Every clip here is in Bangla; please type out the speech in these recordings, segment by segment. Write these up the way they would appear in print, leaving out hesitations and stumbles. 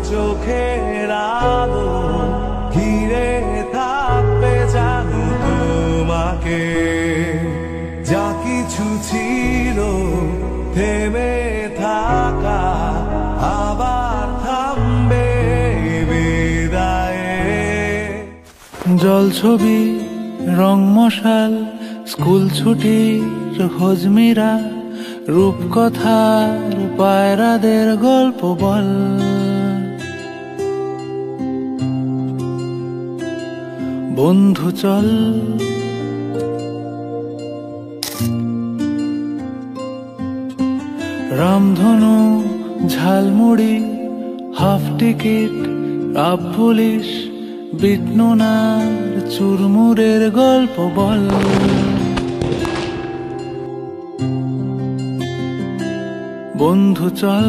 চোখের আলো ঘিরে থাকবে জানি তোমাকে। যা কিছু ছিল থেমে থাকা আবার থামবে বিদায়ে। জলছবি, রং মশাল, স্কুল ছুটির হজমিরা, রূপকথার পায়রাদের গল্প বল। বন্ধু চল রামধনু, ঝালমুড়ি, হাফ টিকিট, আপ পুলিশ, বিটনুনার চুরমুরের গল্প বল। বন্ধু চল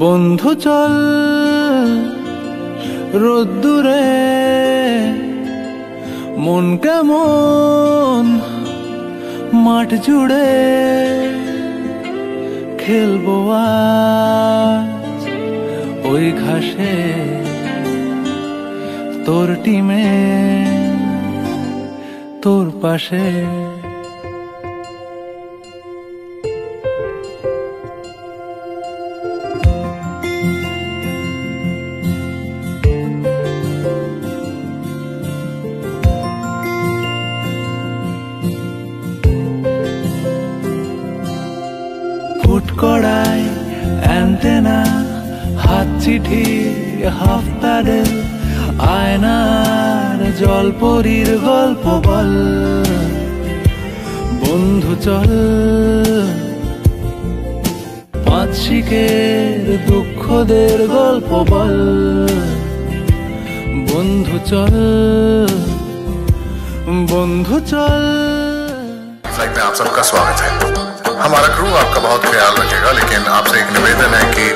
বন্ধু চল রোদ্দুরে, মন কেমন মাঠ জুড়ে খেলবো আজ ওই ঘাসে তোর টিমে তোর পাশে। ফুটকড়াই অ্যান্টেনা, হাত চিঠি, হাফ প্যাডেল, আয়নার জলপরীর গল্প বল। বন্ধু চল পাঁচ শিকের দুঃখদের গল্প বল। বন্ধু চল বন্ধু চল। में आप सबका स्वागत है। हमारा क्रू आपका बहुत ख्याल रखेगा, लेकिन आपसे एक निवेदन है कि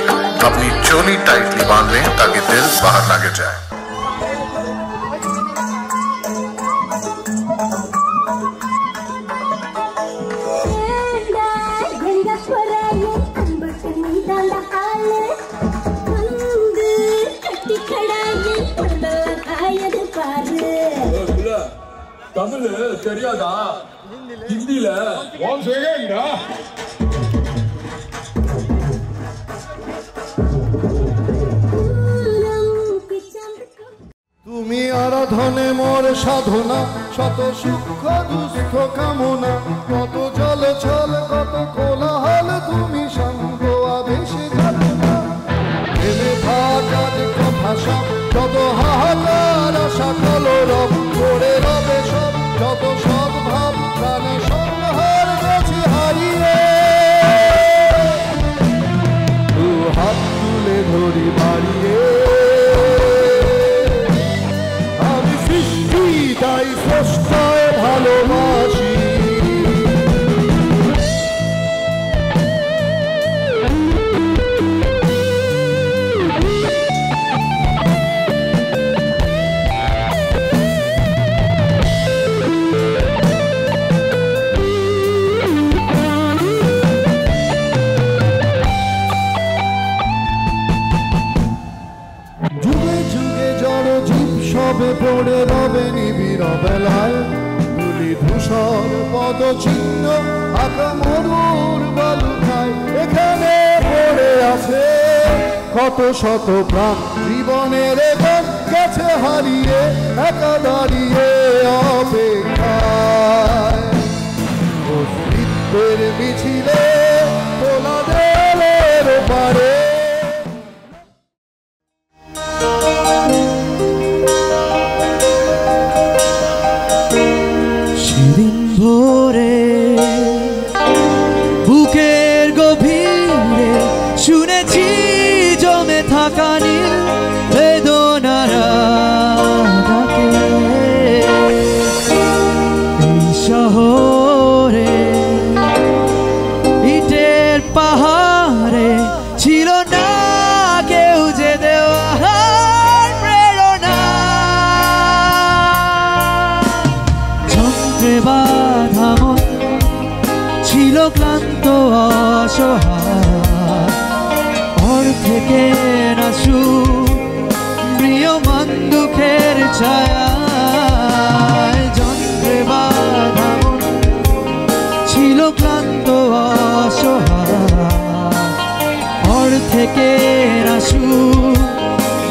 अपनी चोली टाइटली बांध लें ताकि दिल बाहर ना गिर जाए। தமிழ் தெரியாதா? ஹிந்தில ஒன் செகண்ட் তুমি আরাধনে মোর সাধনা, শত সুখ দুঃখ কামনা, কত জল ছল কত কোলাহল, তুমি সঙ্গ আবেশে জানো না। ভেবে থাকা যে কথা সব, যত হাহাকার আশা কলরব করে রবে সব, যত সদ্ভাব প্রাণে সংহার গেছে হারিয়ে। দু হাত তুলে ধরি বাড়িয়ে, আমি সৃষ্টি তাই স্রষ্টায় ভালোবাসি। পড়ে রবে নিবিড় বেলায়, ধুলি ধূসর পদচিহ্ন আঁকা মরুর বালুকায়। এখানে পড়ে আছে কত শত প্রাণ, জীবনের গান গেছে হারিয়ে, একা দাঁড়িয়ে অপেক্ষায়। অস্তিত্বের মিছিলে তোলা দেলের পারে। বুকের গভীরে শুনেছি জমে থাকা নীল বেদনারা ডাকে। এই শহরে ইটের পাহাড়ে ছিল না কেউ যে দেওয়ার প্রেরণা। যন্ত্রে বাঁধা মন ছিল ছিল ক্লান্ত অসহায়, ওর থেকে না সুখ প্রিয়মান দুঃখের ছায়ায়। যন্ত্রে বাঁধা মন ছিল ক্লান্ত অসহায়, ওর থেকে না সুখ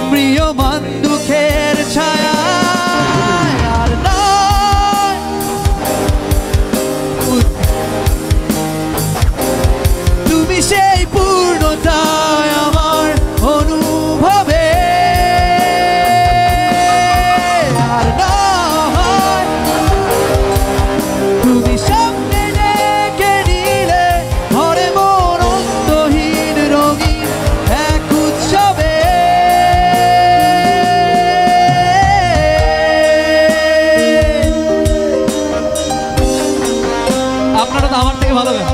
প্রিয়মান দুঃখের ছায়ায়। আর নয় তুমি সেই পূর্ণতায় আমার অনুভবে। আর নয় তুমি সামনে ডেকে নিলে ঘরে মন অন্তহীন রঙিন এক উৎসবে। আপনারা তো আমার থেকে ভালো গান।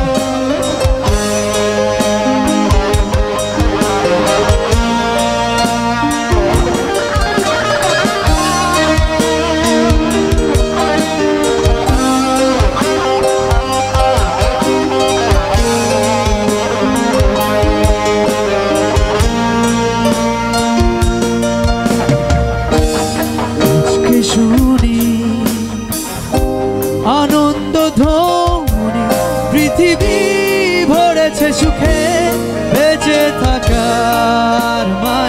শুনি আনন্দ ধ্বনি, পৃথিবী ভরেছে সুখে বেঁচে থাকার মায়া।